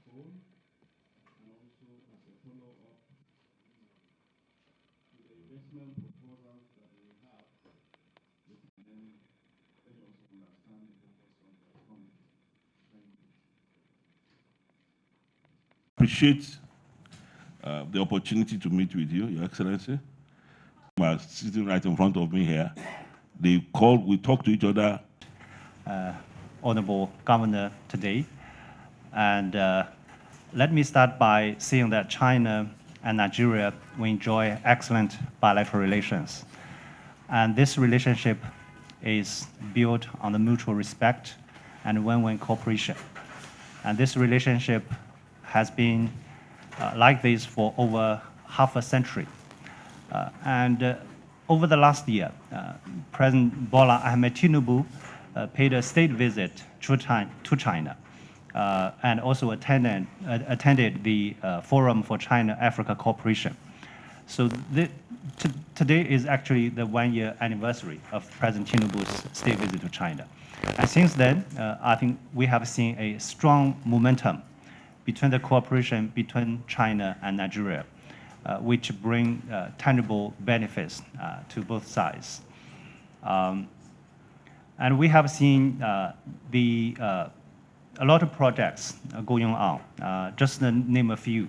phone, and also as a follow-up to the investment proposals that we have, and then let us understand the focus of the committee. Thank you. Appreciate the opportunity to meet with you, Your Excellency. Sitting right in front of me here. We talk to each other. Honorable Governor today. And let me start by saying that China and Nigeria, we enjoy excellent bilateral relations. And this relationship is built on the mutual respect and win-win cooperation. And this relationship has been like this for over half a century. Over the last year, President Bola Ahmed Tinubu paid a state visit to China and also attended the Forum for China-Africa Cooperation. So today is actually the one-year anniversary of President Tinubu's state visit to China. And since then, I think we have seen a strong momentum between the cooperation between China and Nigeria, which bring tangible benefits to both sides. And we have seen a lot of projects going on. Just to name a few,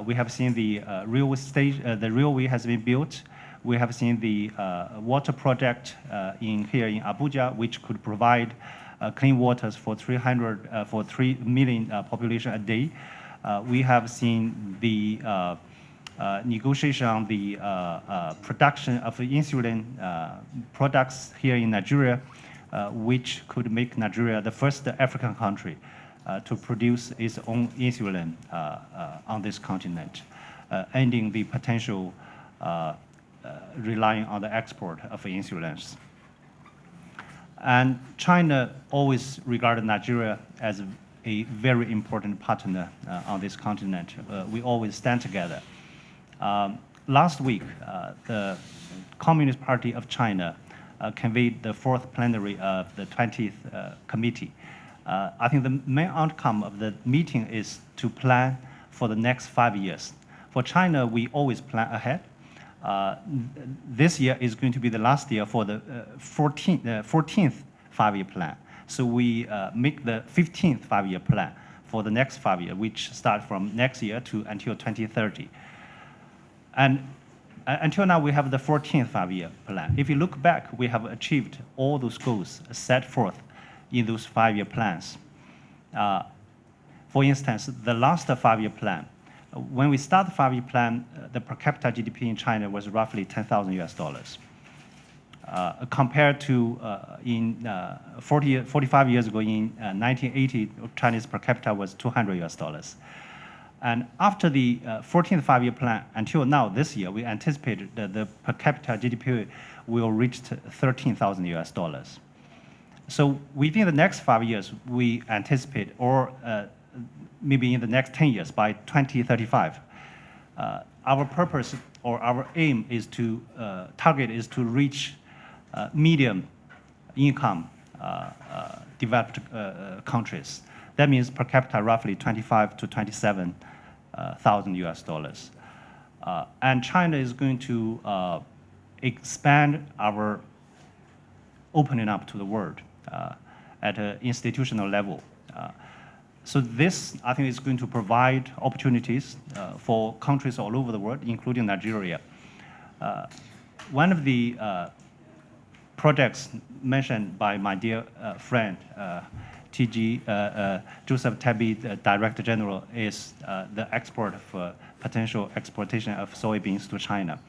we have seen the railway has been built. We have seen the water project here in Abuja, which could provide clean waters for 3 million population a day. We have seen the negotiation on the production of insulin products here in Nigeria, which could make Nigeria the first African country to produce its own insulin on this continent, ending the potential relying on the export of insulins. And China always regarded Nigeria as a very important partner on this continent. We always stand together. Last week, the Communist Party of China convened the 4th plenary of the 20th committee. I think the main outcome of the meeting is to plan for the next 5 years. For China, we always plan ahead. This year is going to be the last year for the 14th 5-year plan. So we make the 15th 5-year plan for the next 5 years, which start from next year until 2030. And until now, we have the 14th 5-year plan. If you look back, we have achieved all those goals set forth in those 5-year plans. For instance, the last 5-year plan, when we start the 5-year plan, the per capita GDP in China was roughly $10,000 compared to 45 years ago in 1980, Chinese per capita was $200. And after the 14th 5-year plan, until now, this year, we anticipated that the per capita GDP will reach $13,000. So within the next 5 years, we anticipate, or maybe in the next 10 years, by 2035, our purpose or our aim is to target is to reach medium income developed countries. That means per capita roughly 25 to 27,000 $. And China is going to expand our opening up to the world at an institutional level. So this, I think, is going to provide opportunities for countries all over the world, including Nigeria. One of the projects mentioned by my dear friend, TG Joseph Tabby, the Director General, is the export of potential exportation of soybeans to China.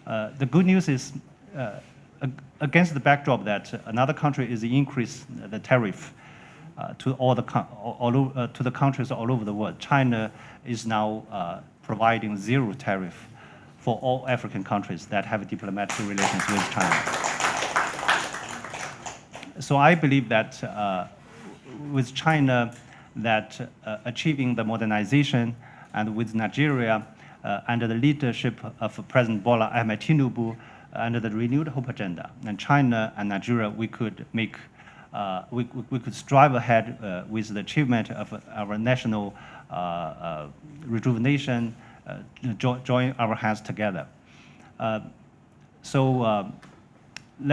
The good news is, against the backdrop that another country is increase the tariff to to the countries all over the world, China is now providing zero tariff for all African countries that have diplomatic relations with China. So I believe that with China, that achieving the modernization, and with Nigeria, under the leadership of President Bola Ahmed Tinubu, under the renewed hope agenda, and China and Nigeria, we could make we could strive ahead with the achievement of our national rejuvenation, join our hands together. Let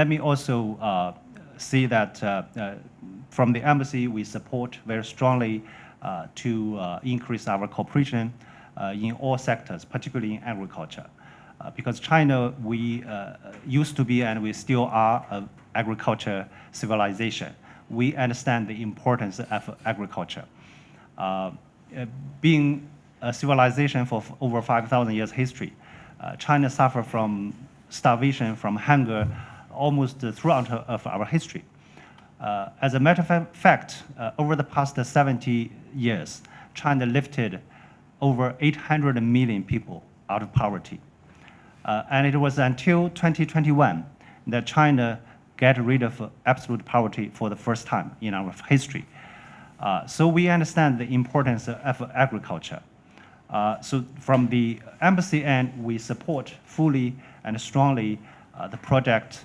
me also say that from the embassy, we support very strongly to increase our cooperation in all sectors, particularly in agriculture. Because China, we used to be and we still are an agriculture civilization. We understand the importance of agriculture. Being a civilization for over 5,000 years history, China suffered from starvation, from hunger, almost throughout of our history. As a matter of fact, over the past 70 years, China lifted over 800 million people out of poverty. And it was until 2021 that China got rid of absolute poverty for the first time in our history. So we understand the importance of agriculture. So from the embassy end, we support fully and strongly the project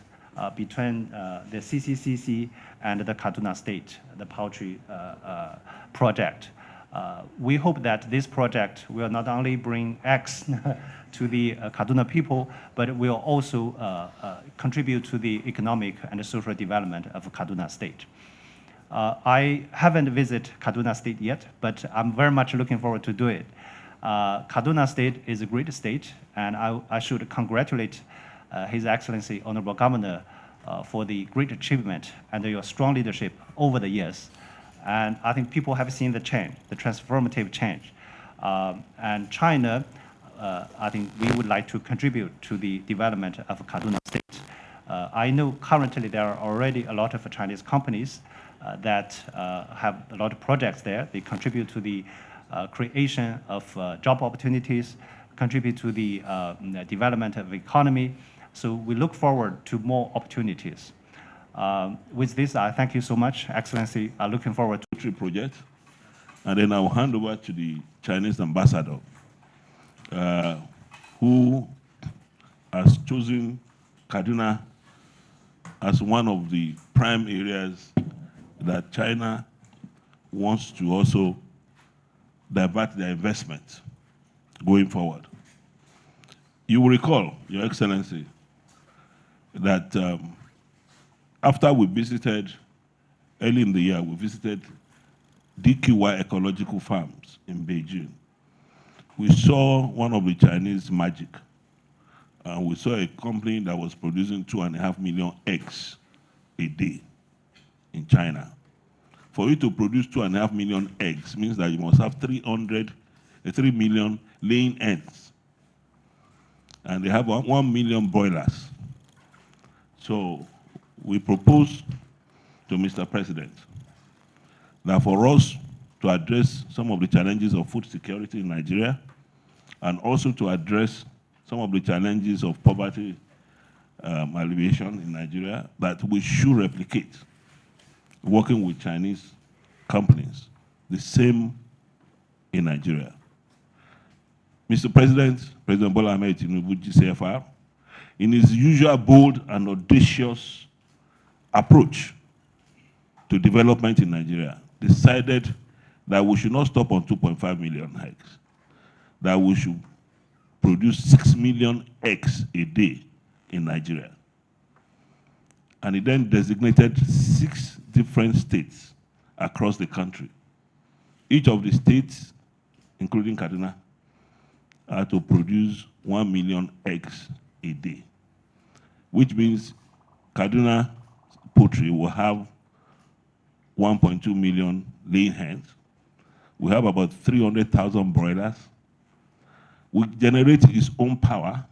between the CCCC and the Kaduna State, the poultry project. We hope that this project will not only bring eggs to the Kaduna people, but will also contribute to the economic and social development of Kaduna State. I haven't visited Kaduna State yet, but I'm very much looking forward to do it. Kaduna State is a great state, and I should congratulate His Excellency, Honorable Governor, for the great achievement and your strong leadership over the years. And I think people have seen the change, the transformative change. And China, I think we would like to contribute to the development of Kaduna State. I know currently there are already a lot of Chinese companies that have a lot of projects there. They contribute to the creation of job opportunities, contribute to the development of the economy. So we look forward to more opportunities. With this, I thank you so much, Excellency. I'm looking forward to the project. And then I'll hand over to the Chinese ambassador, who has chosen Kaduna as one of the prime areas that China wants to also divert their investment going forward. You will recall, Your Excellency, that after we visited, early in the year, we visited DQY Ecological Farms in Beijing. We saw one of the Chinese magic. We saw a company that was producing 2.5 million eggs a day in China. For you to produce 2.5 million eggs means that you must have 3 million laying hens. And they have 1 million broilers. So we propose to Mr. President that for us to address some of the challenges of food security in Nigeria and also to address some of the challenges of poverty alleviation in Nigeria, that we should replicate, working with Chinese companies, the same in Nigeria. Mr. President, President Bola Ahmed Tinubu, GCFR, in his usual bold and audacious approach to development in Nigeria, decided that we should not stop on 2.5 million eggs, that we should produce 6 million eggs a day in Nigeria. And he then designated 6 different states across the country. Each of the states, including Kaduna, are to produce 1 million eggs a day, which means Kaduna poultry will have 1.2 million laying hens. We have about 300,000 broilers. We generate its own power.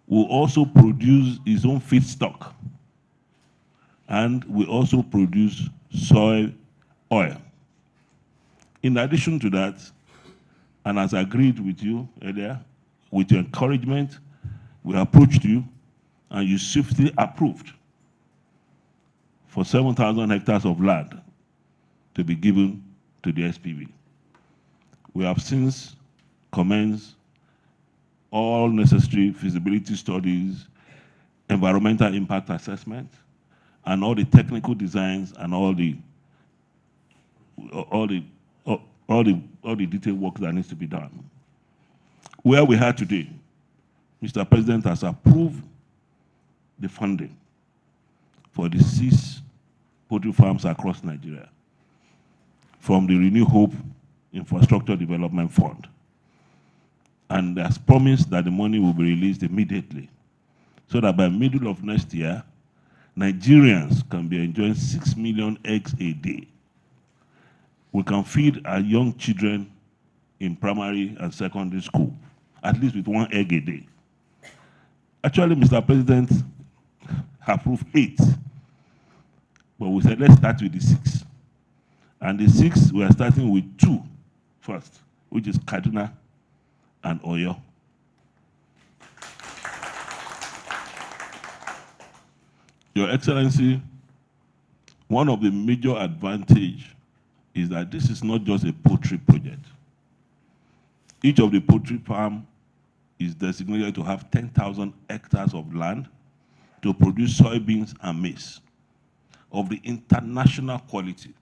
We also produce its own feedstock. And we also produce soy oil. In addition to that, and as agreed with you earlier, with your encouragement, we approached you and you swiftly approved for 7,000 hectares of land to be given to the SPV. We have since commenced all necessary feasibility studies, environmental impact assessment, and all the technical designs and all the detailed work that needs to be done. Where we are today, Mr. President has approved the funding for the 6 poultry farms across Nigeria from the Renew Hope Infrastructure Development Fund. And has promised that the money will be released immediately so that by middle of next year, Nigerians can be enjoying 6 million eggs a day. We can feed our young children in primary and secondary school, at least with 1 egg a day. Actually, Mr. President approved 8, but we said let's start with the 6. And the 6, we are starting with 2 first, which is Kaduna and Oyo. Your Excellency, one of the major advantages is that this is not just a poultry project. Each of the poultry farms is designated to have 10,000 hectares of land to produce soybeans and maize of the international quality,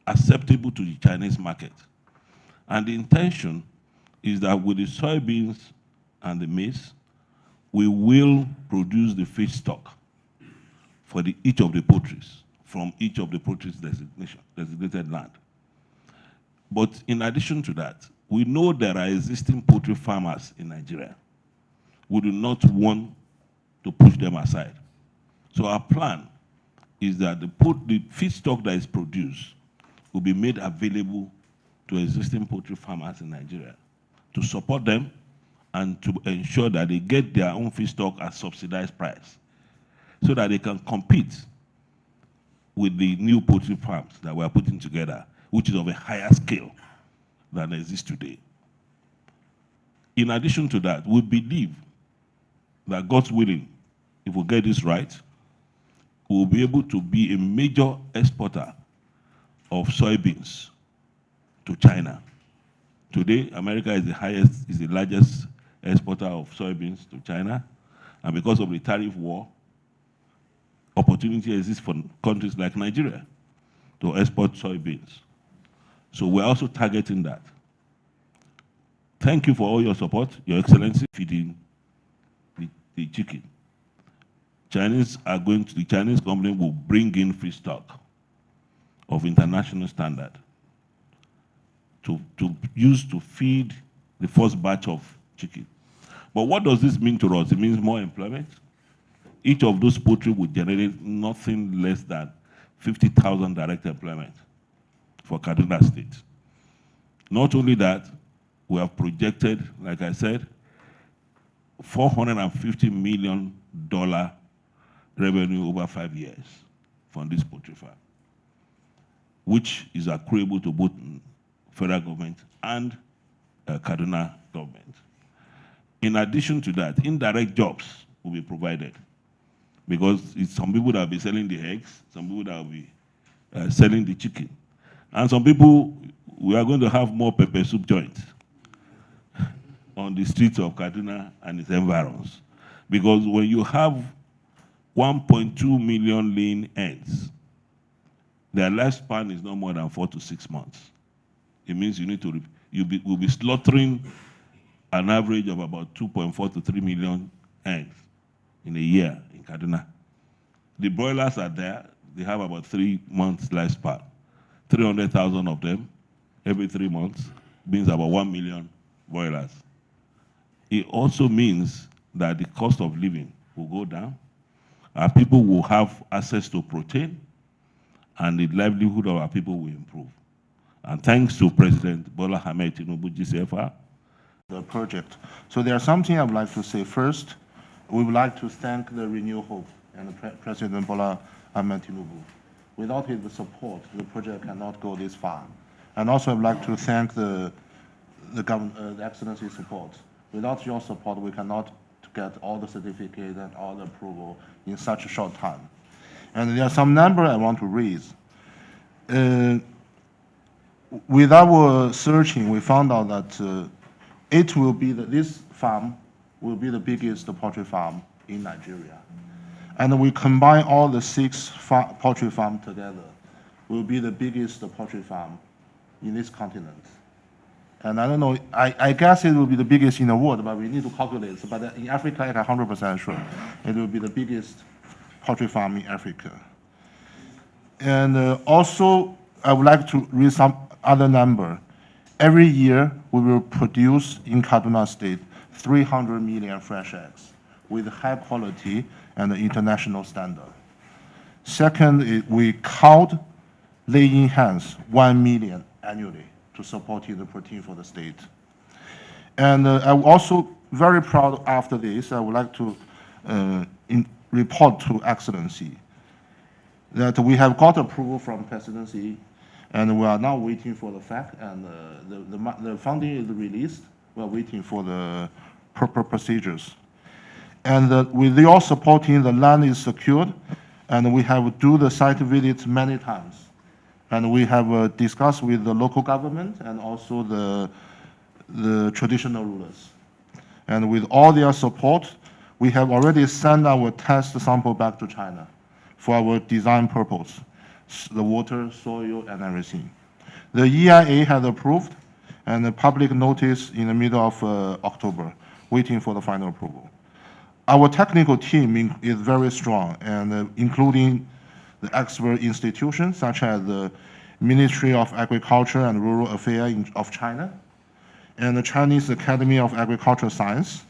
acceptable to the Chinese market. And the intention is that with the soybeans and the maize, we will produce the feedstock for each of the poultries, from each of the poultry's designated land. But in addition to that, we know there are existing poultry farmers in Nigeria. We do not want to push them aside. So our plan is that the feedstock that is produced will be made available to existing poultry farmers in Nigeria to support them and to ensure that they get their own feedstock at subsidized price so that they can compete with the new poultry farms that we are putting together, which is of a higher scale than exists today. In addition to that, we believe that God's willing, if we get this right, we will be able to be a major exporter of soybeans to China. Today, America is the largest exporter of soybeans to China, and because of the tariff war, opportunity exists for countries like Nigeria to export soybeans. So we're also targeting that. Thank you for all your support, Your Excellency, feeding the chicken. The Chinese company will bring in feedstock of international standard to use to feed the first batch of chicken. But what does this mean to us? It means more employment. Each of those poultry would generate nothing less than 50,000 direct employment for Kaduna State. Not only that, we have projected, like I said, $450 million revenue over 5 years from this poultry farm, which is accruable to both federal government and Kaduna government. In addition to that, indirect jobs will be provided because it's some people that will be selling the eggs, some people that will be selling the chicken, and some people, we are going to have more pepper soup joints on the streets of Kaduna and its environs. Because when you have 1.2 million lean hens, their lifespan is no more than 4 to 6 months. It means we'll be slaughtering an average of about 2.4 to 3 million hens in a year in Kaduna. The broilers are there, they have about 3 months lifespan. 300,000 of them every 3 months means about 1 million broilers. It also means that the cost of living will go down, our people will have access to protein, and the livelihood of our people will improve. And thanks to President Bola Ahmed Tinubu, GCFR, the project. So there's something I would like to say first. We would like to thank the Renew Hope and President Bola Ahmed Tinubu. Without his support, the project cannot go this far. And also I would like to thank the Excellency's support. Without your support, we cannot get all the certificate and all the approval in such a short time. And there are some numbers I want to raise. With our searching, we found out that this farm will be the biggest poultry farm in Nigeria. And we combine all the 6 poultry farms together. Will be the biggest poultry farm in this continent. And I don't know, I guess it will be the biggest in the world, but we need to calculate. But in Africa, I'm 100% sure it will be the biggest poultry farm in Africa. And also, I would like to read some other number. Every year, we will produce in Kaduna State 300 million fresh eggs with high quality and international standard. Second, we count laying hens 1 million annually to support the protein for the state. And I'm also very proud after this, I would like to report to Excellency that we have got approval from Presidency, and we are now waiting for the fact, and the funding is released. We are waiting for the proper procedures. And with your supporting, the land is secured, and we have do the site visits many times. And we have discussed with the local government and also the traditional rulers. And with all their support, we have already sent our test sample back to China for our design purpose, the water, soil, and everything. The EIA has approved, and the public notice in the middle of October, waiting for the final approval. Our technical team is very strong, and including the expert institutions such as the Ministry of Agriculture and Rural Affairs of China, and the Chinese Academy of Agricultural Science,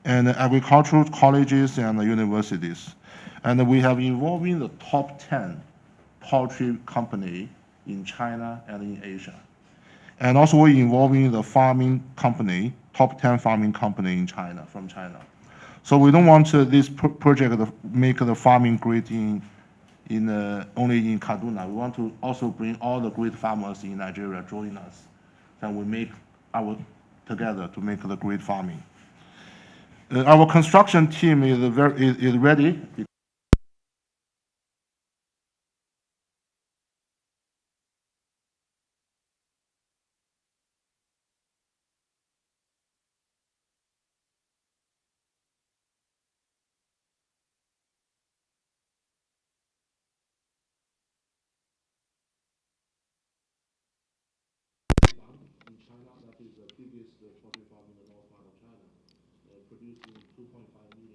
and the agricultural colleges and universities. And we have involving the top 10 poultry company in China and in Asia. And also we're involving the farming company, top 10 farming company in China, from China. So we don't want this project to make the farming great only in Kaduna. We want to also bring all the great farmers in Nigeria join us, and we make together to make the great farming. Our construction team is ready. In China, that is the biggest poultry farm in the north part of China, producing 2.5 million